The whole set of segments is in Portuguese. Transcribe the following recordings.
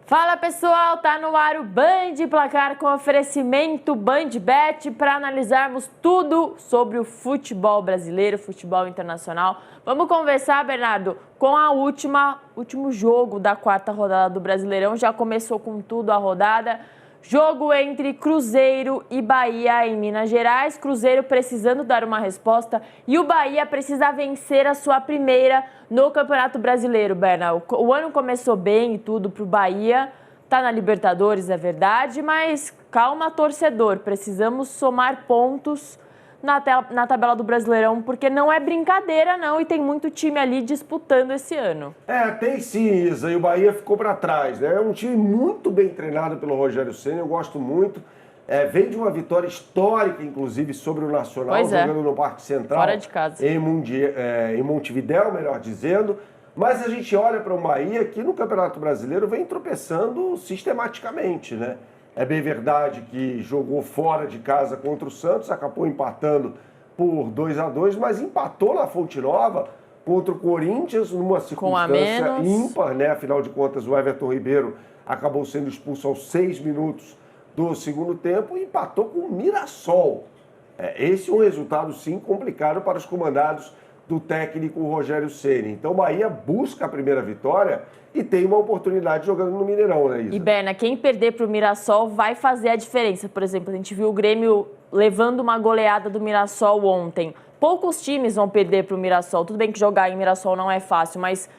Fala pessoal, tá no ar o Band Placar com oferecimento BandBet para analisarmos tudo sobre o futebol brasileiro, futebol internacional. Vamos conversar, Bernardo, com último jogo da quarta rodada do Brasileirão. Já começou com tudo a rodada. Jogo entre Cruzeiro e Bahia em Minas Gerais. Cruzeiro precisando dar uma resposta e o Bahia precisa vencer a sua primeira no Campeonato Brasileiro, Berna. O ano começou bem e tudo para o Bahia. Tá na Libertadores, é verdade, mas calma, torcedor. Precisamos somar pontos na tabela do Brasileirão, porque não é brincadeira, não, e tem muito time ali disputando esse ano. Tem sim, Isa, e o Bahia ficou para trás, né? É um time muito bem treinado pelo Rogério Ceni, eu gosto muito. Vem de uma vitória histórica, inclusive, sobre o Nacional, jogando no Parque Central. Fora de casa. Em Montevidéu, melhor dizendo. Mas a gente olha para o Bahia que no Campeonato Brasileiro vem tropeçando sistematicamente, né? É bem verdade que jogou fora de casa contra o Santos, acabou empatando por 2-2, mas empatou na Fonte Nova contra o Corinthians numa circunstância ímpar, né? Afinal de contas, o Everton Ribeiro acabou sendo expulso aos 6 minutos do segundo tempo e empatou com o Mirassol. Esse é um resultado, sim, complicado para os comandados do técnico Rogério Ceni. Então o Bahia busca a primeira vitória e tem uma oportunidade jogando no Mineirão, né, Isa? E, Berna, quem perder para o Mirassol vai fazer a diferença. Por exemplo, a gente viu o Grêmio levando uma goleada do Mirassol ontem. Poucos times vão perder para o Mirassol. Tudo bem que jogar em Mirassol não é fácil, mas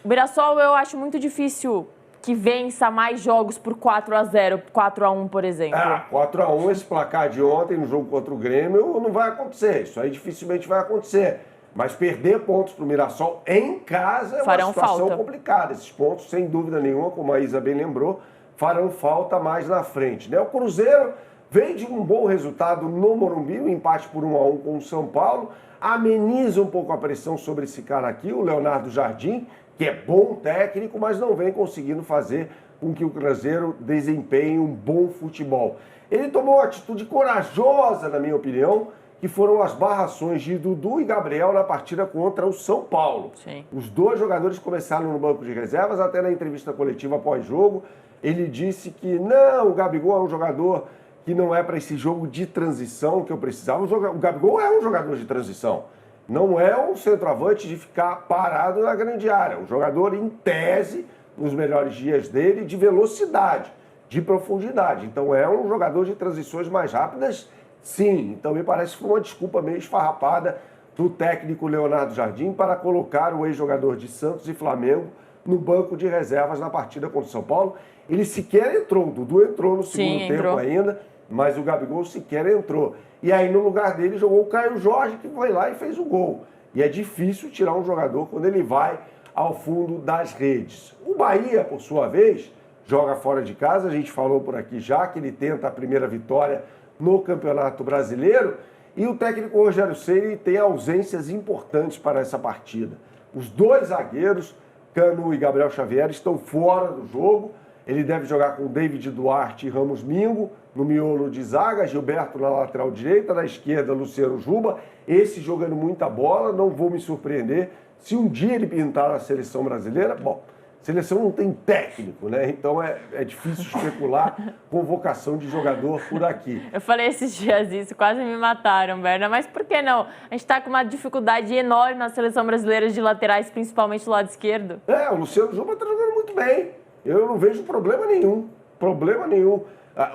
o Mirassol eu acho muito difícil que vença mais jogos por 4-0, 4-1, por exemplo. 4-1, esse placar de ontem no jogo contra o Grêmio não vai acontecer. Isso aí dificilmente vai acontecer. Mas perder pontos para o Mirassol em casa é uma situação complicada. Esses pontos, sem dúvida nenhuma, como a Isa bem lembrou, farão falta mais na frente, né? O Cruzeiro vem de um bom resultado no Morumbi, um empate por 1-1 com o São Paulo, ameniza um pouco a pressão sobre esse cara aqui, o Leonardo Jardim, que é bom técnico, mas não vem conseguindo fazer com que o Cruzeiro desempenhe um bom futebol. Ele tomou uma atitude corajosa, na minha opinião, que foram as barrações de Dudu e Gabriel na partida contra o São Paulo. Sim. Os dois jogadores começaram no banco de reservas, até na entrevista coletiva após-jogo, ele disse que não, o Gabigol é um jogador que não é para esse jogo de transição que eu precisava. O Gabigol é um jogador de transição. Não é um centroavante de ficar parado na grande área. Um jogador, em tese, nos melhores dias dele, de velocidade, de profundidade. Então é um jogador de transições mais rápidas, sim. Então me parece que foi uma desculpa meio esfarrapada do técnico Leonardo Jardim para colocar o ex-jogador de Santos e Flamengo no banco de reservas na partida contra o São Paulo. Ele sequer entrou, o Dudu entrou no segundo tempo ainda, mas o Gabigol sequer entrou. E aí, no lugar dele, jogou o Caio Jorge, que foi lá e fez o gol. E é difícil tirar um jogador quando ele vai ao fundo das redes. O Bahia, por sua vez, joga fora de casa. A gente falou por aqui já que ele tenta a primeira vitória no Campeonato Brasileiro. E o técnico Rogério Ceni tem ausências importantes para essa partida. Os dois zagueiros, Canu e Gabriel Xavier, estão fora do jogo. Ele deve jogar com David Duarte e Ramos Mingo no miolo de zaga, Gilberto na lateral direita, na esquerda Luciano Juba, esse jogando muita bola, não vou me surpreender se um dia ele pintar na seleção brasileira. Bom, seleção não tem técnico, né? Então é difícil especular convocação de jogador por aqui. Eu falei esses dias isso, quase me mataram, Berna, mas por que não? A gente está com uma dificuldade enorme na seleção brasileira de laterais, principalmente do lado esquerdo. O Luciano Juba está jogando muito bem. Eu não vejo problema nenhum.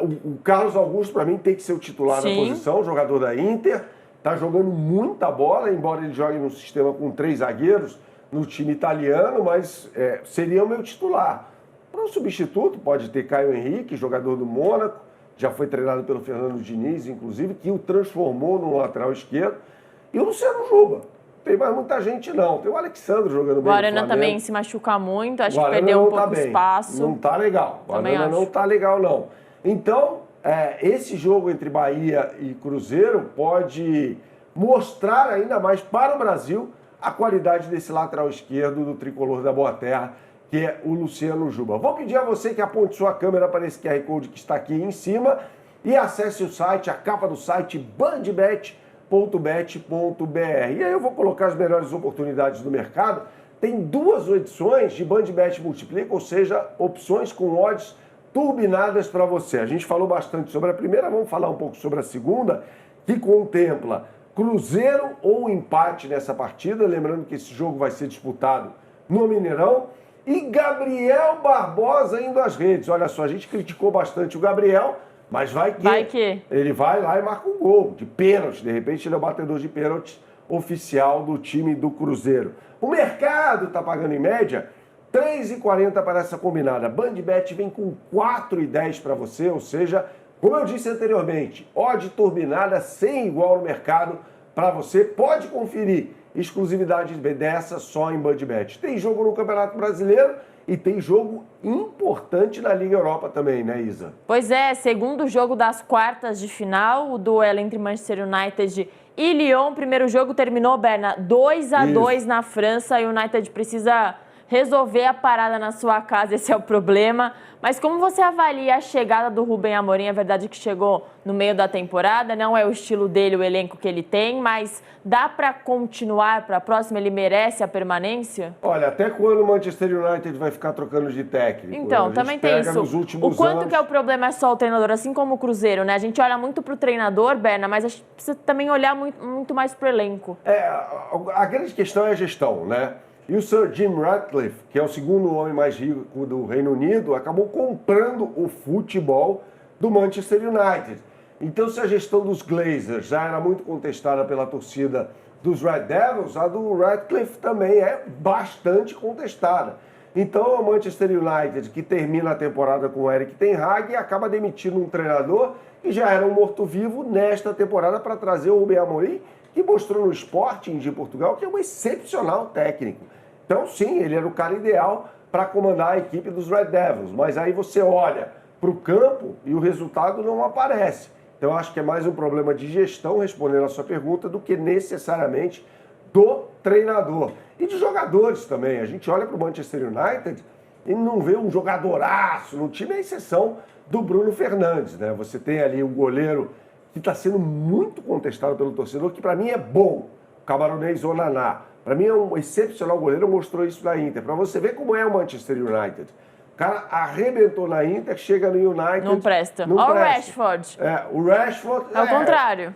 O Carlos Augusto, para mim, tem que ser o titular da posição, jogador da Inter. Está jogando muita bola, embora ele jogue num sistema com 3 zagueiros no time italiano, mas seria o meu titular. Para o substituto, pode ter Caio Henrique, jogador do Mônaco, já foi treinado pelo Fernando Diniz, inclusive, que o transformou no lateral esquerdo. E o Luciano Juba. Tem mais muita gente, não. Tem o Alexandre jogando bem no Flamengo. O Arana também se machuca muito, acho que perdeu um pouco espaço. Não tá legal. O Arana não tá legal, não. Então, esse jogo entre Bahia e Cruzeiro pode mostrar ainda mais para o Brasil a qualidade desse lateral esquerdo do tricolor da Boa Terra, que é o Luciano Juba. Vou pedir a você que aponte sua câmera para esse QR Code que está aqui em cima e acesse o site, a capa do site bandbet.bet.br. E aí eu vou colocar as melhores oportunidades do mercado tem 2 edições de BandBet Multiplica, ou seja, opções com odds turbinadas para você. A gente falou bastante sobre a primeira, vamos falar um pouco sobre a segunda, que contempla Cruzeiro ou empate nessa partida, lembrando que esse jogo vai ser disputado no Mineirão, e Gabriel Barbosa indo às redes. Olha só, a gente criticou bastante o Gabriel, mas vai que ele vai lá e marca um gol de pênalti. De repente ele é o batedor de pênalti oficial do time do Cruzeiro. O mercado está pagando em média R$ 3,40 para essa combinada. BandBet vem com 4,10 para você, ou seja, como eu disse anteriormente, odd turbinada sem igual no mercado para você. Pode conferir exclusividade dessa só em BandBet. Tem jogo no Campeonato Brasileiro e tem jogo importante na Liga Europa também, né, Isa? Pois é, segundo jogo das quartas de final, o duelo entre Manchester United e Lyon. O primeiro jogo terminou, Berna, 2-2 na França. E o United precisa resolver a parada na sua casa, esse é o problema. Mas como você avalia a chegada do Rubem Amorim? É verdade que chegou no meio da temporada, não é o estilo dele, o elenco que ele tem, mas dá para continuar para a próxima? Ele merece a permanência? Olha, até quando o Manchester United vai ficar trocando de técnico? Então, também tem isso. O quanto que é o problema é só o treinador, assim como o Cruzeiro, né? A gente olha muito para o treinador, Berna, mas a gente precisa também olhar muito mais para o elenco. A grande questão é a gestão, né? E o Sir Jim Ratcliffe, que é o segundo homem mais rico do Reino Unido, acabou comprando o futebol do Manchester United. Então, se a gestão dos Glazers já era muito contestada pela torcida dos Red Devils, a do Ratcliffe também é bastante contestada. Então, o Manchester United, que termina a temporada com o Erik ten Hag, acaba demitindo um treinador que já era um morto-vivo nesta temporada para trazer o Rubem Amorim, que mostrou no Sporting de Portugal que é um excepcional técnico. Então, sim, ele era o cara ideal para comandar a equipe dos Red Devils. Mas aí você olha para o campo e o resultado não aparece. Então, acho que é mais um problema de gestão, respondendo a sua pergunta, do que necessariamente do treinador. E de jogadores também. A gente olha para o Manchester United e não vê um jogadoraço no time, à exceção do Bruno Fernandes, né? Você tem ali um goleiro que está sendo muito contestado pelo torcedor, que para mim é bom, o camarunês Onaná. Para mim é um excepcional goleiro, mostrou isso na Inter. Para você ver como é o Manchester United. O cara arrebentou na Inter, chega no United... Não presta. Olha o Rashford. O Rashford... É o contrário.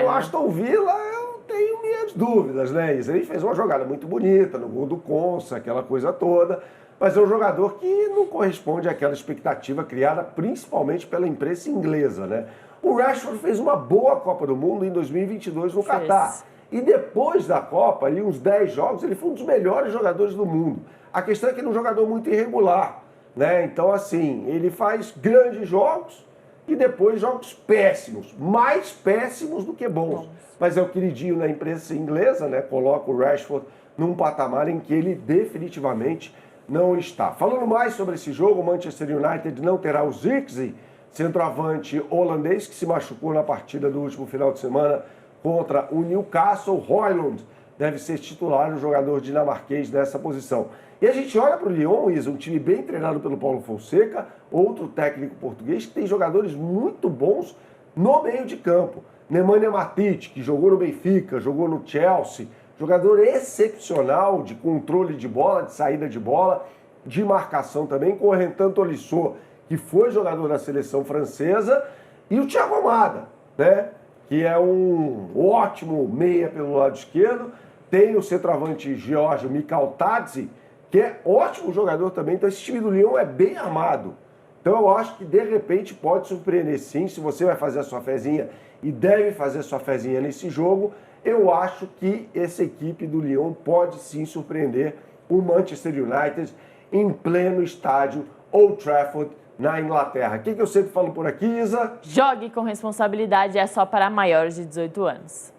O Aston Villa, eu tenho minhas dúvidas, né? Ele fez uma jogada muito bonita, no gol do Consa, aquela coisa toda. Mas é um jogador que não corresponde àquela expectativa criada principalmente pela imprensa inglesa, né? O Rashford fez uma boa Copa do Mundo em 2022 no Catar. E depois da Copa, ali uns 10 jogos, ele foi um dos melhores jogadores do mundo. A questão é que ele é um jogador muito irregular, né? Então, assim, ele faz grandes jogos e depois jogos péssimos. Mais péssimos do que bons. Mas é o queridinho na imprensa inglesa, né? Coloca o Rashford num patamar em que ele definitivamente não está. Falando mais sobre esse jogo, o Manchester United não terá o Zirkzee, centroavante holandês que se machucou na partida do último final de semana contra o Newcastle. Højlund deve ser titular, o jogador dinamarquês nessa posição. E a gente olha para o Lyon, Isa, um time bem treinado pelo Paulo Fonseca, outro técnico português que tem jogadores muito bons no meio de campo. Nemanja Matic, que jogou no Benfica, jogou no Chelsea, jogador excepcional de controle de bola, de saída de bola, de marcação também, com o Rentan Tolisso, que foi jogador da seleção francesa, e o Thiago Almada, né? Que é um ótimo meia pelo lado esquerdo. Tem o centroavante geórgio Mikhail-Tadze, que é ótimo jogador também. Então esse time do Lyon é bem armado. Então eu acho que de repente pode surpreender sim, se você vai fazer a sua fezinha e deve fazer a sua fezinha nesse jogo. Eu acho que essa equipe do Lyon pode sim surpreender o Manchester United em pleno estádio Old Trafford, na Inglaterra. O que eu sempre falo por aqui, Isa? Jogue com responsabilidade, é só para maiores de 18 anos.